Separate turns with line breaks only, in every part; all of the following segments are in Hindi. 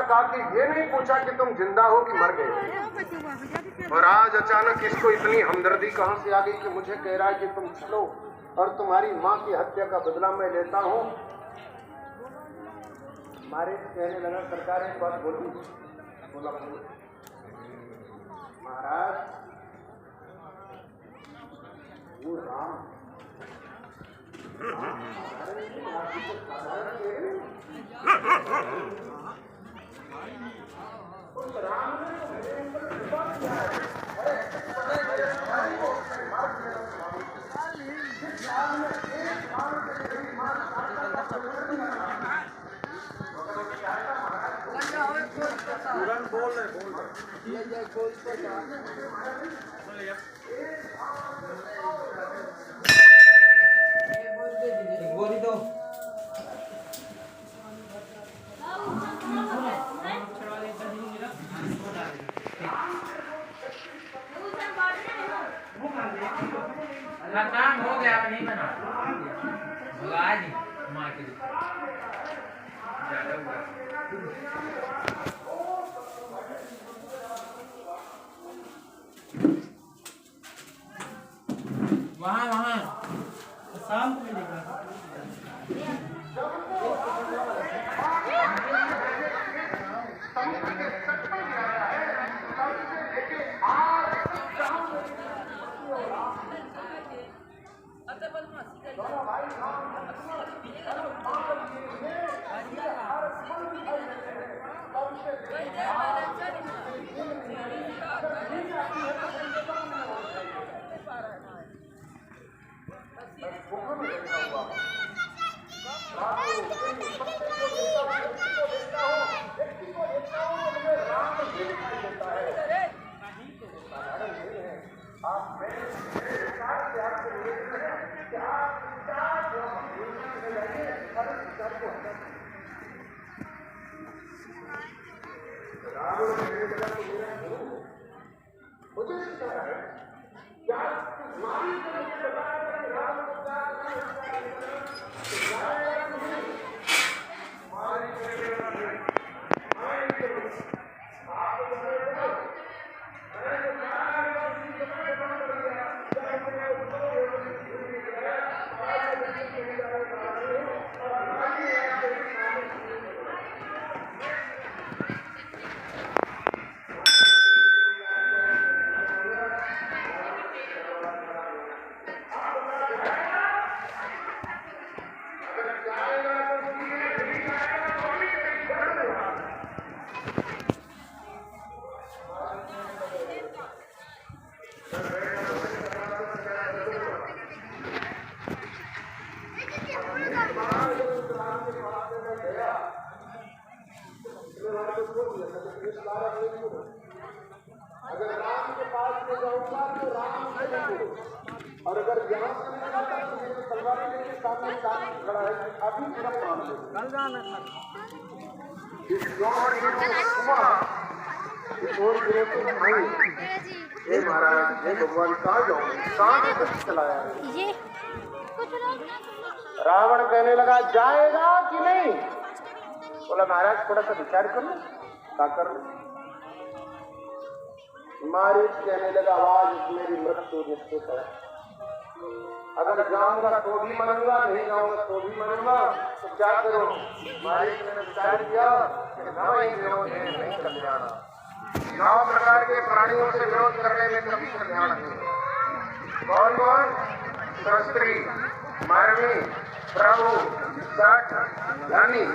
कहा कि ये नहीं पूछा कि तुम जिंदा हो कि मर गए। और आज अचानक इसको इतनी हमदर्दी कहां से आ गई कि मुझे कह रहा है कि तुम चलो और तुम्हारी माँ की हत्या का बदला मैं लेता हूं। हमारे कहने लगा, सरकार एक बात बोली। बोला महाराज, वो राम
बोली दो। काम हो गया, नहीं बना भगा दी मार के वहाँ शाम को मिलेगा। अगर राम के पास में जाऊंगा तो राम से मिलूंगा, और अगर यहाँ से नहीं जाता तो मेरे तलवार के सामने खड़ा है कि अभी मेरा प्राण ले। महाराज ये भगवान कहाँ जाऊंगे, कहाँ चलाया ये? रावण कहने लगा, जाएगा कि नहीं? बोला महाराज थोड़ा सा विचार कर लो, क्या कर लो? मारीच कहने लगा, आवाज मेरी मृत्यु निश्चित है। अगर जाऊंगा तो भी मरूंगा, नहीं जाऊंगा तो भी मरूंगा, तो क्या करो? मारीच ने विचार किया कि नहीं कल्याण। 9 प्रकार के प्राणियों से विरोध करने में कभी कल्याण नहीं। कौन कौन? शस्त्री, मरवी, प्रभु, सठ, धनी,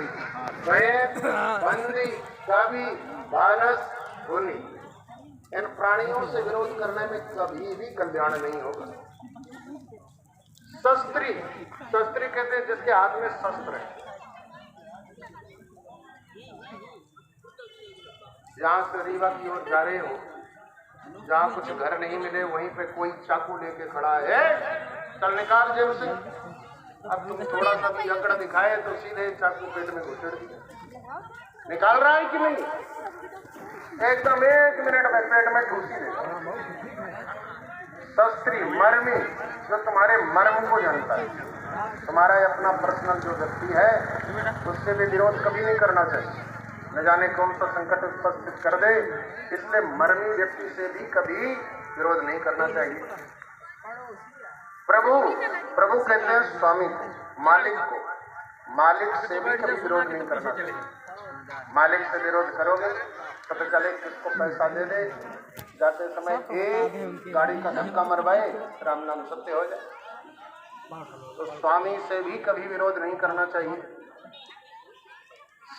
प्रेत, बंदी, कवि, बालस, मुनि। इन प्राणियों से विरोध करने में कभी भी कल्याण नहीं होगा। शस्त्री, शस्त्री कहते हैं जिसके हाथ में शस्त्र है। जहाँ से रीवा की ओर जा रहे हो, जहाँ कुछ घर नहीं मिले, वहीं पे कोई चाकू लेके खड़ा है, चल निकाल जेब से। अब तुम थोड़ा सा भी अकड़ दिखाए तो सीधे चाकू पेट में घुसेड़ दिया। निकाल रहा है कि नहीं? एकदम 1 मिनट में पेट में ठूसी दे। शस्त्री, मर्मी, जो तुम्हारे मर्म को जानता है, तुम्हारा अपना पर्सनल जो व्यक्ति है, उससे भी विरोध कभी नहीं करना चाहिए।
न जाने कौन सा संकट उपस्थित कर दे। इसलिए मरनी व्यक्ति से भी कभी विरोध नहीं करना चाहिए। प्रभु कहते हैं स्वामी को, मालिक को, मालिक से भी कभी विरोध नहीं करना चाहिए। मालिक से विरोध करोगे पता चले किसको पैसा दे दे, जाते समय एक गाड़ी का धक्का मरवाए, राम नाम सत्य हो जाए। तो स्वामी से भी कभी विरोध नहीं करना चाहिए।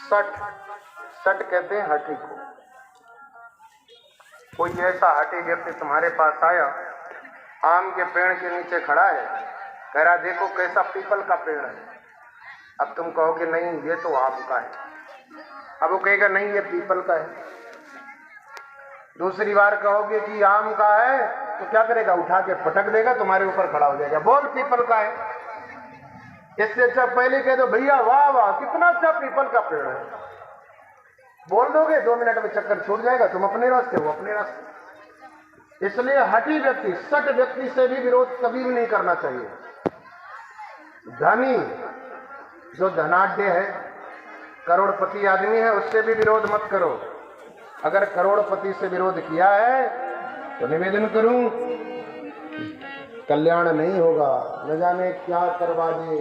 सट कहते हैं हठी को। कोई ऐसा हठी व्यक्ति तुम्हारे पास आया, आम के पेड़ के नीचे खड़ा है, कह रहा देखो कैसा पीपल का पेड़ है। अब तुम कहोगे नहीं ये तो आम का है, अब वो कहेगा नहीं ये पीपल का है। दूसरी बार कहोगे कि आम का है, तो क्या करेगा, उठा के पटक देगा, तुम्हारे ऊपर खड़ा हो जाएगा, बोल पीपल का है। इससे अच्छा पहले कह दो भैया वाह वाह कितना अच्छा पीपल का पेड़ है, बोल दोगे 2 मिनट में चक्कर छूट जाएगा, तुम अपने रास्ते हो अपने रास्ते। इसलिए हठी व्यक्ति, सट व्यक्ति से भी विरोध कभी भी नहीं करना चाहिए। धनी जो धनाढ्य है, करोड़पति आदमी है, उससे भी विरोध मत करो। अगर करोड़पति से विरोध किया है तो निवेदन करूं कल्याण नहीं होगा, न जाने क्या करवा दे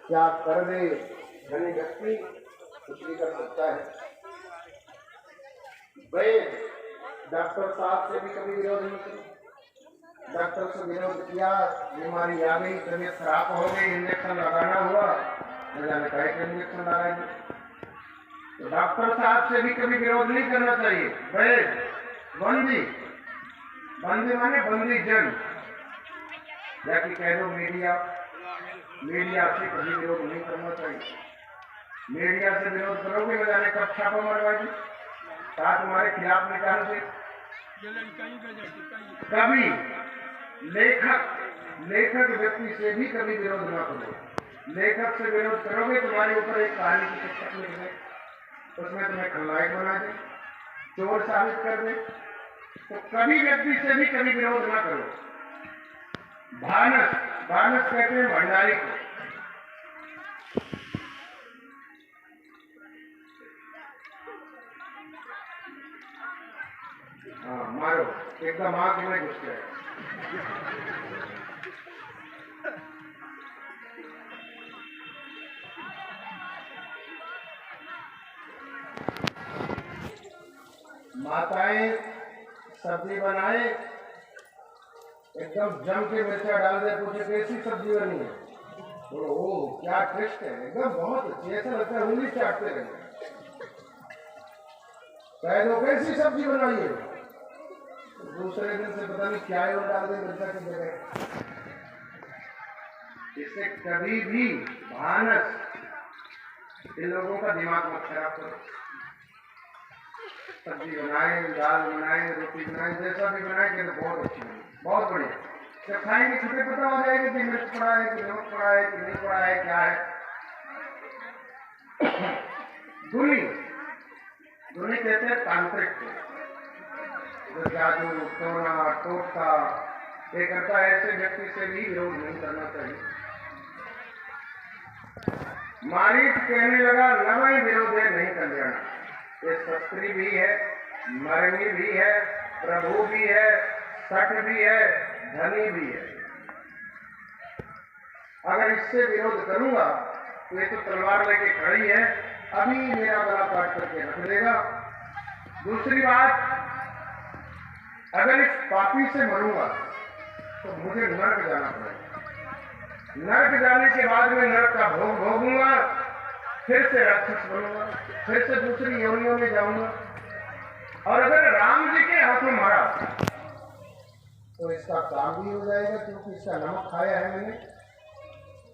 क्या कर दे। धनी व्यक्ति कुछ भी कर सकता है। भाई डॉक्टर साहब से भी कभी विरोध नहीं किया। डॉक्टर से विरोध किया, बीमारी आ गई, तबीयत खराब हो गई, इंजेक्शन लगाना हुआ, न जाने का इंजेक्शन लगाएंगे। तो डॉक्टर साहब से भी कभी विरोध नहीं करना चाहिए। भाई बंदी माने बंदी जन, जाके कह दो मीडिया से कभी विरोध नहीं करना चाहिए। मीडिया से विरोध करोगे न जाने कब छापा मरवाएगी, साथ तुम्हारे खिलाफ निकाल दे। कभी लेखक व्यक्ति से भी कभी विरोध न करो। लेखक से विरोध करोगे तुम्हारे ऊपर एक कहानी की पुस्तक लिख दे, उसमें तुम्हें खलनायक बना दे, चोर साबित कर दे। तो कभी व्यक्ति से भी कभी विरोध ना करो। भानस कहते हैं भंडारी को। हाँ मारो, एकदम आंख में घुस गए। माताएं सब्जी बनाए, एकदम जम के मिर्चा डाल दे, पूछे कैसी सब्जी बनी है, तो ओ क्या टेस्ट है, एकदम बहुत अच्छी, ऐसा लगता है उंगली चाटते रहे। कह दो कैसी सब्जी बनाई है, तो दूसरे दिन से पता नहीं क्या है वो डाल दे मिर्चा की जगह। इससे कभी भी भानस इन लोगों का दिमाग मत खराब करो। सब्जी बनाए, दाल बनाए, रोटी बनाए, जैसा भी बनाए तो बहुत अच्छी बनी, बहुत बढ़िया। जब खाएंगे छुट्टे पता हो जाएगा कि मिर्च पड़ा है कि नमक पड़ा है कि नहीं पड़ा है, क्या है। दुनी कहते हैं तांत्रिक को, जो जादू टोना टोटका ये करता है, ऐसे व्यक्ति से भी विरोध नहीं करना चाहिए। मारीच कहने लगा नवई विरोधे नहीं कल्याण। ये शस्त्री भी है, मरनी भी है, प्रभु भी है, सठ भी है, धनी भी है। अगर इससे विरोध करूंगा तो ये तो तलवार लेके खड़ी है, अभी मेरा गला काट करके रख देगा। दूसरी बात, अगर इस पापी से मरूंगा तो मुझे नरक जाना पड़ेगा। नरक जाने के बाद में नरक का भोग भोगूंगा, फिर से राक्षस बनूंगा, फिर से दूसरी योनियों में जाऊंगा। और अगर राम जी के हाथों मरा तो इसका काम भी हो जाएगा, क्योंकि इसका नमक खाया है मैंने,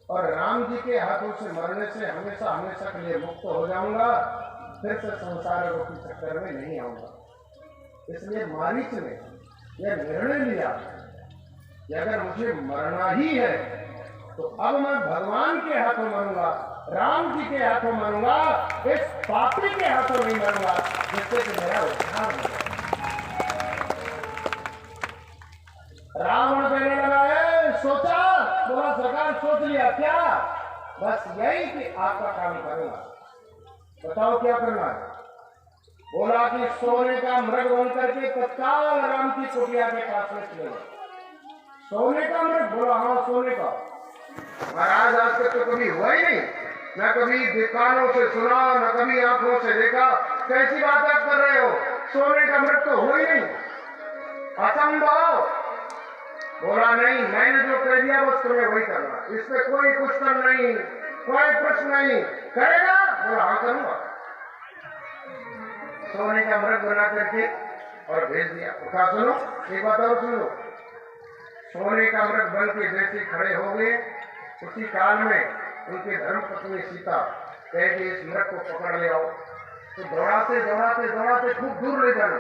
और राम जी के हाथों से मरने से हमेशा हमेशा के लिए मुक्त हो जाऊंगा, फिर से संसार रूपी चक्कर में नहीं आऊंगा। इसलिए मारीच ने यह निर्णय लिया कि अगर मुझे मरना ही है तो अब मैं भगवान के हाथों मरूंगा, राम जी के हाथों मरूंगा, इस पापी के हाथों नहीं मरूंगा, जिससे कि मेरा उद्धार हो। रावण कहने लगा है सोचा, बोला सरकार सोच लिया क्या, बस यही कि आपका काम करूंगा, बताओ क्या करना है।
बोला कि सोने का मृग बन करके तत्काल राम की कुटिया के पास में चले गए। सोने का मृग? बोला हाँ सोने का। महाराज आज तक तो कभी हुआ ही नहीं, न कभी कानों से सुना, न कभी आंखों से देखा। कैसी बात आप कर रहे हो? सोने का मृग तो हो ही नहीं, असंभव। बोला नहीं, मैंने जो कह दिया बस तुम्हें वही करना, इसमें कोई क्वेश्चन नहीं, कोई प्रश्न नहीं। करेगा? बोला हाँ करूंगा। सोने का मृग बना करके और भेज दिया। कहा सुनो एक बात और सुनो, सोने का मृग बन के जैसे खड़े हो गए, उसी काल में उनके धर्मपत्नी सीता कह कि इस मृग को पकड़ ले आओ। तो दौड़ाते दौड़ाते दौड़ाते खूब दूर ले जाना,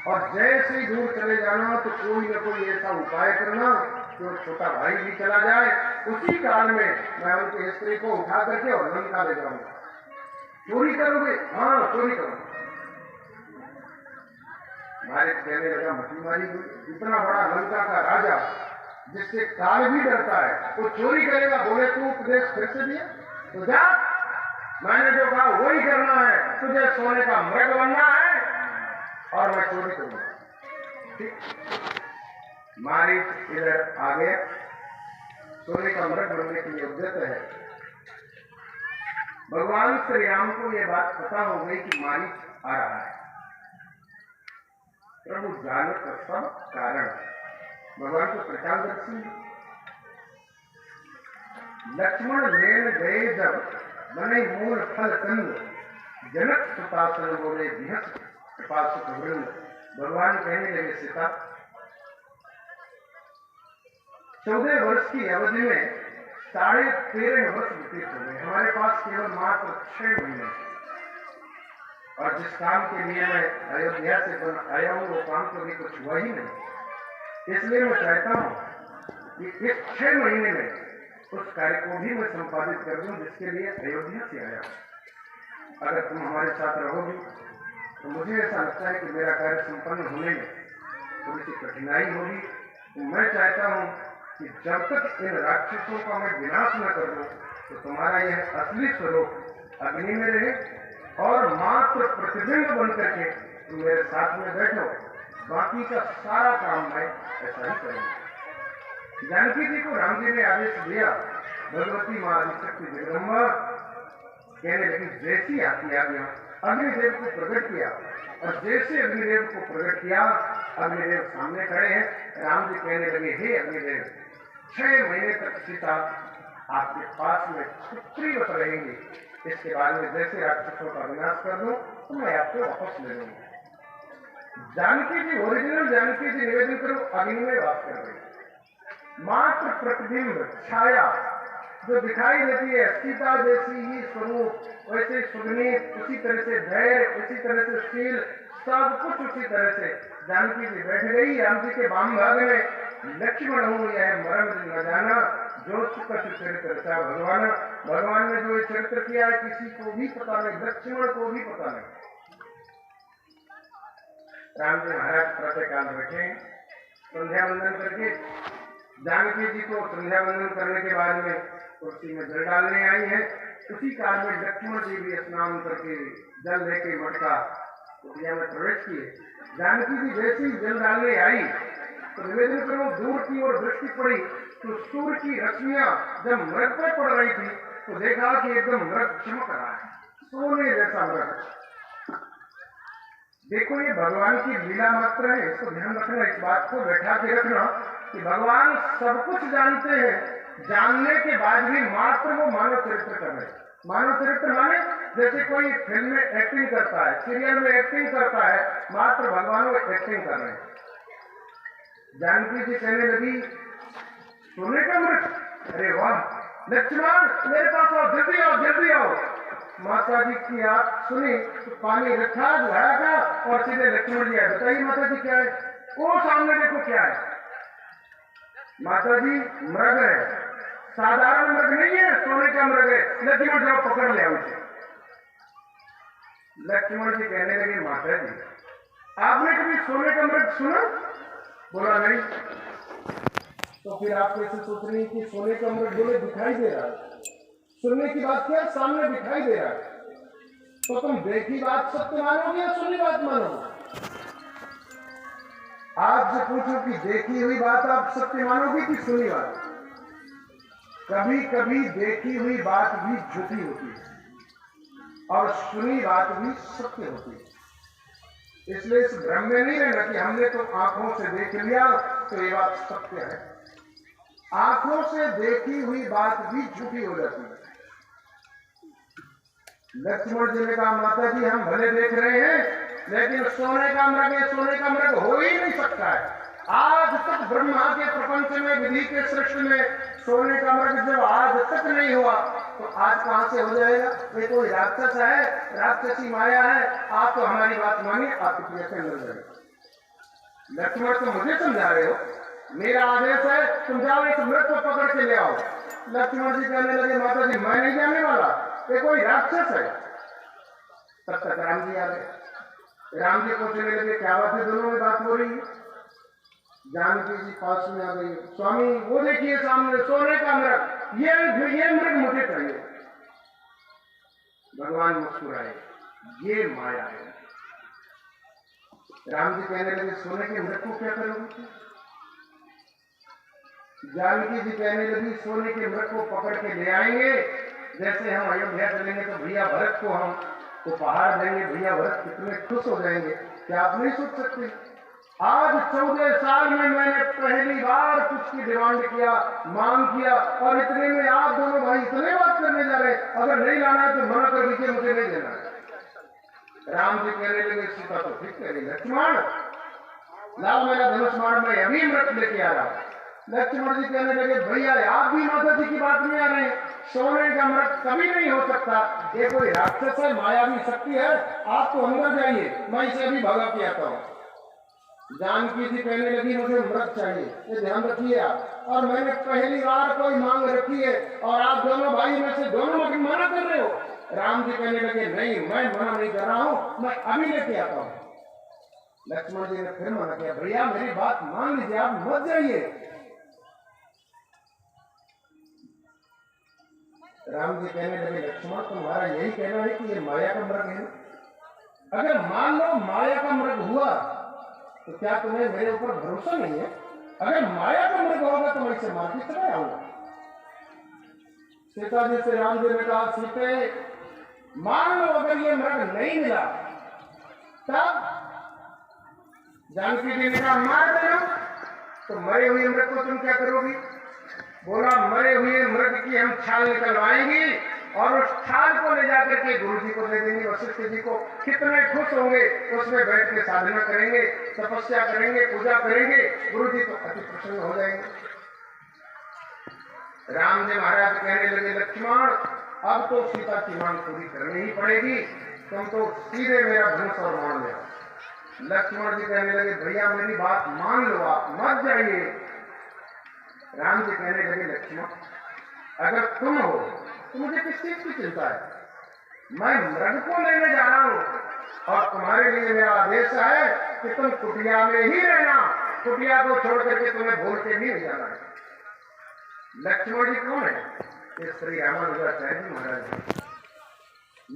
और जैसे ही दूर चले जाना तो कोई न कोई ऐसा उपाय करना कि वो छोटा भाई भी चला जाए। उसी काल में मैं उनके स्त्री को उठा करके और लंका ले जाऊंगा। चोरी करोगे? हाँ चोरी करूंगा। मारे कहने लगा मछली मारी हुई, इतना बड़ा लंका का राजा जिससे काल भी डरता है वो चोरी करेगा? बोले तू उपदेश फिर से दिया तो जा, मैंने जो कहा वही करना है, तुझे सोने का मृग बनना है और मैं चोरी करूंगा। ठीक, मारीच इधर आ गया, सोने का मृग बनने के लिए उद्यत है। भगवान श्री राम को यह बात पता हो गई कि मारीच आ रहा है। प्रभु जानत सब कारण, भगवान को प्रचारदर्शी। लक्ष्मण लेन गए जब बने मूल फल कंद, जनक सुतासन बोले बिहस कृपा सुख वृंद। भगवान कहने लगे सीता 14 वर्ष की अवधि में 13.5 वर्ष व्यतीत हो गए, हमारे पास केवल मात्र 6 महीने, और जिस काम के लिए मैं अयोध्या से आया हूँ वो काम कभी कुछ हुआ ही नहीं। इसलिए मैं चाहता हूँ कि इस 6 महीने में उस कार्य को भी मैं संपादित कर दूं जिसके लिए अयोध्या से आया हूँ। अगर तुम हमारे साथ रहोगी तो मुझे ऐसा लगता है कि मेरा कार्य संपन्न होने में थोड़ी सी कठिनाई होगी। तो मैं चाहता हूँ कि जब तक इन राक्षसों का मैं विनाश न कर दूं तो तुम्हारा यह असली स्वरूप अग्नि में रहे, और मात्र प्रतिबिंब बन करके तुम मेरे साथ में बैठो, बाकी का सारा काम मैं ऐसा ही करूंगा। जानकी जी को राम जी ने आदेश दिया, भगवती माँ आदिशक्ति जगदम्बा कहने लगी जैसी आती आज्ञा, अग्निदेव को प्रकट किया, और जैसे अग्निदेव को प्रकट किया अग्निदेव सामने खड़े हैं। राम जी कहने लगे हे अग्निदेव, 6 महीने तक सीता आपके पास में पुत्रीवत रहेंगी, इसके बाद में जैसे राक्षसों का विनाश कर दूं तो मैं आपको वापस ले लूंगा। जानकी जी ओरिजिनल जानकी जी निवेदन करो अग्नि में वास कर रही, मात्र प्रतिबिंब छाया जो दिखाई देती है, सीता जैसी ही स्वरूप, वैसे सुगनी, उसी तरह से धैर्य, उसी तरह से शील, सब कुछ उसी तरह से जानकी जी बैठ गई। राम जी के वाम भाग में लक्ष्मण हूँ यह मरम न जाना, जो कछु चरित्र रचा भगवान। भगवान ने जो चरित्र किया है किसी को भी पता नहीं, लक्ष्मण को भी पता नहीं। राम जी महाराज प्रातः काल रखे, संध्या वंदन करके जानकी जी को संध्या वंदन करने के बाद में कुर्सी में जल डालने आई है। उसी काल में लक्ष्मण जी भी स्नान करके जल लेके मटका कुटिया में प्रवेश किए। जानकी जी जैसी जल डालने आई तो निवेदन करो दूर की ओर दृष्टि पड़ी तो सूर्य की रश्मियां जब मृग पर पड़ रही थी तो देखा कि एकदम मृग चमक रहा है, सोने जैसा मृग। देखो ये भगवान की लीला मात्र है, इसको ध्यान रखना, इस बात को बैठा के रखना कि भगवान सब कुछ जानते हैं, जानने के बाद भी मात्र वो मानव चरित्र कर रहे हैं। मानव चरित्र माने जैसे कोई फिल्म में एक्टिंग करता है, सीरियल में एक्टिंग करता है, मात्र भगवान वो एक्टिंग कर रहे हैं। जानकी जी कहने लगी सोने का मृग, अरे वाह लक्ष्मण मेरे पास आओ, जल्दी आओ जल्दी आओ। माता जी की आप सुनी तो पानी रखा घड़ा का और सीधे लक्ष्मण जी आए, बताइए माता जी क्या है? वो सामने देखो क्या है। माता जी मृग है, साधारण मृग नहीं है, सोने का मृग है। लक्ष्मण जाओ पकड़ ले उसे। लक्ष्मण जी कहने लगे माता जी आपने कभी सोने का मृग सुना? बोला नहीं। तो फिर आप कैसे सोच रही कि सोने का मृग बोले दिखाई दे रहा है? सुनने की बात क्या, सामने दिखाई दे रहा है।
तो तुम देखी बात सत्य मानोगे या सुनी बात मानोगे? आपसे पूछो कि देखी हुई बात आप सत्य मानोगे कि सुनी बात? कभी कभी देखी हुई बात भी झूठी होती है और सुनी बात भी सत्य होती है। इसलिए इस भ्रम में नहीं रहना कि हमने तो आंखों से देख लिया तो ये बात सत्य है। आंखों से देखी हुई बात भी झूठी हो जाती है। लक्ष्मण जी ने कहा, माता जी हम भले देख रहे हैं लेकिन सोने का मृग हो ही नहीं सकता है। आज तक ब्रह्मा के प्रपंच में, विधि के सृष्टि में सोने का मृग जब आज तक नहीं हुआ तो आज कहां से हो जाएगा? ये कोई राक्षस है, राक्षसी माया है। आप तो हमारी बात मानिए, आपकी प्रिय से मिल जाएगी। लक्ष्मण तुम मुझे समझा रहे हो, मेरा आदेश है तुम जाओ इस मृग को पकड़ के ले आओ। लक्ष्मण जी कहने लगे, माता जी मैं नहीं जाने वाला, ये कोई राक्षस है। तब तक राम जी आ गए। राम जी पूछने लगे, क्या बात है, दोनों में बात हो रही है? जानकी जी पास में आ गई, स्वामी वो देखिए सामने सोने का मृग, ये मृग मुझे चाहिए। भगवान मुस्कुराए, ये माया है। राम जी कहने लगे, सोने के मृग को क्या करोगे? जानकी जी कहने लगी, सोने के मृग को पकड़ के ले आएंगे। जैसे हम अयोध्या चलेंगे तो भैया भरत को हम उपहार देंगे, भैया भरत कितने खुश हो जाएंगे, क्या आप नहीं सोच सकते? आज 14 साल में मैंने पहली बार कुछ की डिमांड किया, मांग किया, और इतने में आप दोनों भाई इतने बात करने जा रहे हैं। अगर नहीं लाना है तो मना कर दीजिए, मुझे नहीं देना है। राम जी कहने लगे, सीता तो ठीक कह रही, लक्ष्मण लाओ मेरा धनुष बाण, मैं अभी मृत लेके आ रहा हूं। लक्ष्मण जी कहने लगे, भैया आप भी माता जी की बात में आ रहे हैं, सोने का मृग कभी नहीं हो सकता, ये कोई राक्षस है, मायावी शक्ति है, आप तो अंदर जाइए, मैं इसे अभी भगा के आता हूं। जानकी जी कहने लगी, मुझे मृग चाहिए, ये ध्यान रखिए आप, और मैंने पहली बार कोई मांग रखी है और आप दोनों भाई में से दोनों मना कर रहे हो। राम जी कहने लगे, नहीं मैं मना नहीं कर रहा हूं, मैं अभी लेके आता हूं। लक्ष्मण जी ने फिर मना किया, भैया मेरी बात मान लीजिए, आप मत जाइए। राम जी कहने लगे, लक्ष्मण तुम्हारा यही कहना है कि ये माया का मृग है? अगर मान लो माया का मृग हुआ तो क्या तुम्हें मेरे ऊपर भरोसा नहीं है? अगर माया का मृग होगा तो मैं इसे मार के चला आऊंगा। सीता जी से राम जी ने कहा, सीते मान लो अगर ये मृग नहीं मिला तब? जानकी जी ने कहा, मार देना। तो मरे हुए मृग को तुम क्या करोगी? बोला, मरे हुए मृग की हम छाल निकलवाएंगे और उस छाल को ले जाकर के गुरु जी को दे देंगे, वशिष्ठ जी को। कितने खुश होंगे, उसमें बैठ के साधना करेंगे, तपस्या करेंगे, पूजा करेंगे, गुरु जी तो अति प्रसन्न हो जाएंगे। राम जी महाराज कहने लगे, लक्ष्मण अब तो सीता की मांग पूरी करनी ही पड़ेगी, तुम तो सीधे मेरा धनुष और मान ले। लक्ष्मण जी कहने लगे, भैया मेरी बात मान लो, आप मत जाइए। राम जी कहने लगे, लक्ष्मण अगर तुम हो तो मुझे किस चीज की चिंता है? मैं मृग को लेने जा रहा हूं और तुम्हारे लिए मेरा आदेश है कि तुम कुटिया में ही रहना, कुटिया को छोड़ करके तुम्हें भूल के नहीं जाना है। लक्ष्मण जी कौन है? ये श्री रामानुजाचार्य जी महाराज।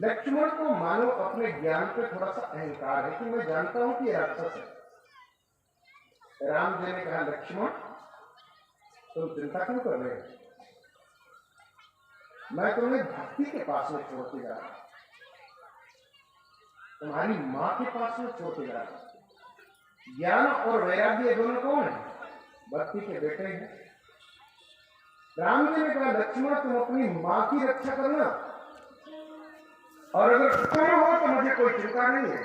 लक्ष्मण को मानो अपने ज्ञान पे थोड़ा सा अहंकार है कि मैं जानता हूं कि राक्षस है। राम जी ने कहा, लक्ष्मण तुम चिंता क्यों कर रहे हो? मैं तुम्हें भक्ति के पास में छोड़ के जा रहा हूं, तुम्हारी मां के पास में छोड़ के जा रहा हूं। ज्ञान और वैराग्य दोनों कौन है? भक्ति के बेटे हैं। राम जी ने कहा, लक्ष्मण तुम अपनी मां की रक्षा करना, और अगर तुम हो तो मुझे कोई चिंता नहीं है।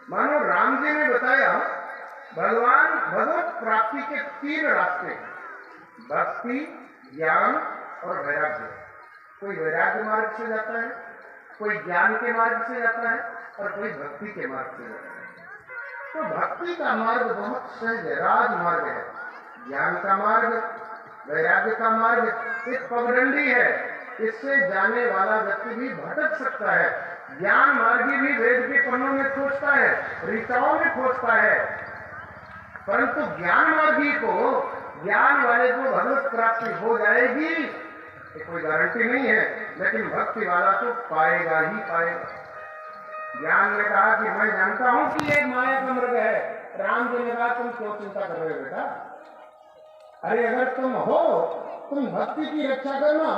मानो राम जी ने बताया, भगवान भगवत प्राप्ति के 3 रास्ते हैं, भक्ति, ज्ञान और वैराग्य। कोई वैराग्य मार्ग से जाता है, कोई ज्ञान के मार्ग से जाता है और कोई भक्ति के मार्ग से जाता है। तो भक्ति का मार्ग बहुत सहज है, राजमार्ग है। ज्ञान का मार्ग, वैराग्य का मार्ग एक पगडंडी है, इससे जाने वाला व्यक्ति भी भटक सकता है। ज्ञान मार्गी भी वेद के पन्नों में खोजता है, ऋचाओं में खोजता है, परंतु ज्ञान मार्गी को, ज्ञान वाले को भगवत प्राप्ति हो जाएगी ये कोई गारंटी नहीं है। लेकिन भक्ति वाला तो पाएगा ही पाएगा। ज्ञान ने कहा कि मैं जानता हूं कि एक माया का मृग है। राम जी ने कहा तुम क्यों चिंता कर रहे हो बेटा? अरे अगर तुम हो, तुम भक्ति की रक्षा करना,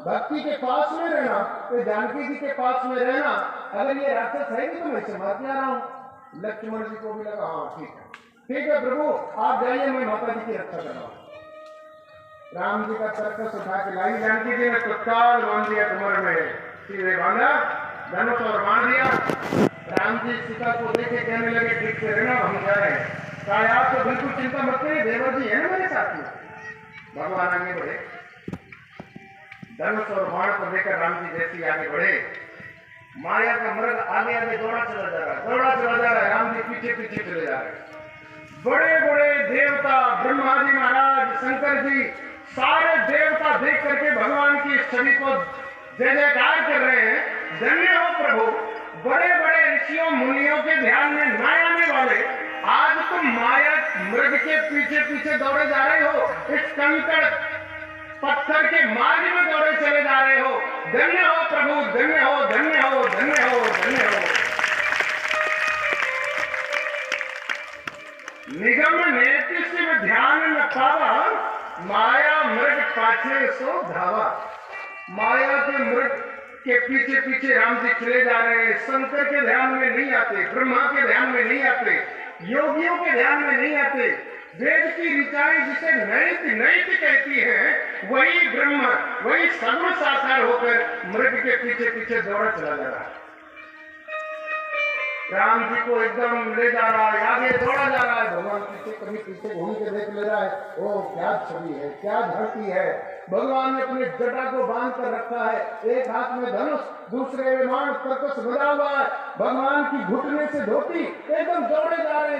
भक्ति के पास में रहना, तो जानकी जी के पास में रहना। अगर ये राक्षस है कि तो मैं इसे मार के आ रहा हूं। लक्ष्मण जी को भी लगा हाँ ठीक है प्रभु, आप जाइए, मैं माता जी की रक्षा कर रहा हूं। राम जी का सर्कस उठा के लाई जानकी जी ने तत्काल बांध दिया कमर में, सीधे बांधा, धनुष और बांध दिया। राम जी सीता को देखे कहने लगे ठीक से रहना, हम जा रहे हैं। कहा आप तो बिल्कुल चिंता मत करिए, देवर जी है ना मेरे साथ में। भगवान आगे बढ़े, धनुष और बाण को लेकर राम जी जैसे आगे बढ़े, माया का मृग आगे आगे दौड़ा चला जा रहा है, राम जी पीछे पीछे चले जा रहे हैं। बड़े बड़े देवता, ब्रह्मा जी महाराज, शंकर जी, सारे देवता देख करके भगवान की छवि को जय जयकार कर रहे हैं। धन्य हो प्रभु, बड़े बड़े ऋषियों मुनियों के ध्यान में न आने वाले आज तुम माया मृग के पीछे पीछे दौड़े जा रहे हो, इस कंकड़ पत्थर के मार्ग में दौड़े चले जा रहे हो। धन्य हो प्रभु, धन्य हो, धन्य हो, धन्य हो, धन्य हो। निगम नेति शिव ध्यान न पावा, माया मृग पाछे सो धावा। माया के मृग के पीछे पीछे राम जी चले जा रहे हैं। शंकर के ध्यान में नहीं आते, ब्रह्मा के ध्यान में नहीं आते, योगियों के ध्यान में नहीं आते। वेद की ऋचाएं जिसे नैति नैति कहती हैं, वही ब्रह्म, वही सगुण साकार होकर मृग के पीछे पीछे दौड़ा चला जा रहा है। राम जी को एकदम ले जा रहा है, आगे दौड़ा जा रहा है। भगवान पीछे कभी पीछे घूम के देख ले रहा है, ओ क्या छवि है, क्या धरती है। भगवान ने अपनी जटा को बांध कर रखा है, एक हाथ में धनुष, दूसरे में बाण कर्कश बना हुआ है। भगवान की घुटने से धोती, एकदम दौड़े जा रहे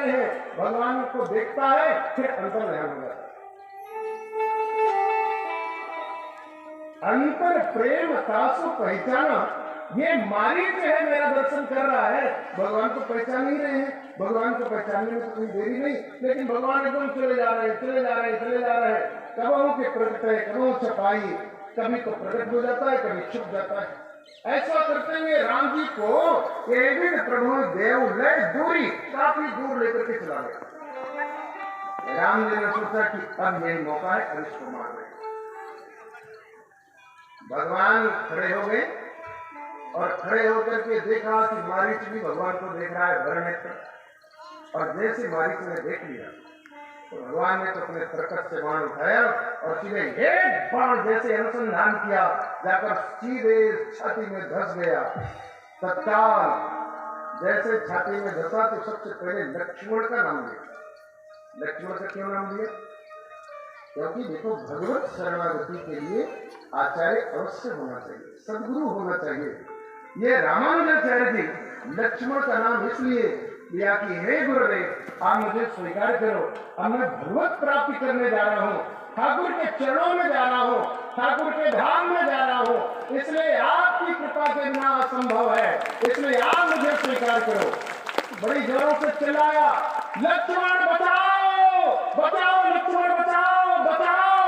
हैं। भगवान को देखता है, फिर अंतर ध्यान हो जाता है। अंतर प्रेम तासु पहचाना, ये मारीच है मेरा दर्शन कर रहा है, भगवान को पहचान ही रहे हैं। भगवान को पहचानने में तो कोई देरी नहीं, लेकिन भगवान एकदम चले जा रहे हैं। कबों के प्रकट है, कबों छपाई, कभी तो प्रकट हो जाता है, कभी छुप जाता है। ऐसा करते हुए राम जी को एक दिन प्रभु देव ले दूरी काफी दूर लेकर के चला गया। राम जी ने सोचा कि अब यही मौका है, अब इसको मार रहे। भगवान खड़े हो गए और खड़े होकर के देखा कि मारीच भी भगवान को देख रहा है भरनेत्र। और जैसे मारीच ने देख लिया तो भगवान ने तो अपने तरकस से बाण उठाया और सीधे एक बाण जैसे अनुसंधान किया, जाकर सीधे छाती में धस गया। तत्काल जैसे छाती में धसा तो सबसे पहले लक्ष्मण का नाम लिया। लक्ष्मण का क्यों नाम लिया? क्योंकि देखो भगवत शरणागति के लिए आचार्य अवश्य होना चाहिए, सदगुरु होना चाहिए। ये रामानुजाचार्य जी लक्ष्मण का नाम इसलिए लिया कि हे गुरुदेव, आप मुझे स्वीकार करो, अब मैं भगवत प्राप्ति करने जा रहा हूँ, ठाकुर के चरणों में जा रहा हूँ, ठाकुर के धाम में जा रहा हूँ, इसलिए आपकी कृपा के बिना असंभव है, इसलिए आप मुझे स्वीकार करो। बड़ी जोरों से चिल्लाया, लक्ष्मण बचाओ, बचाओ, लक्ष्मण बचाओ, बचाओ।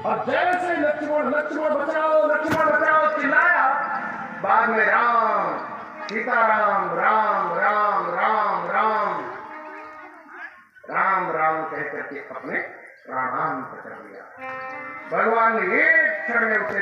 और जैसे लक्ष्मण बचाओ चिल्लाया, बाद में राम, सीताराम, राम राम राम राम राम राम कह करके अपने प्राणांत कर दिया। भगवान ने एक क्षण में उसे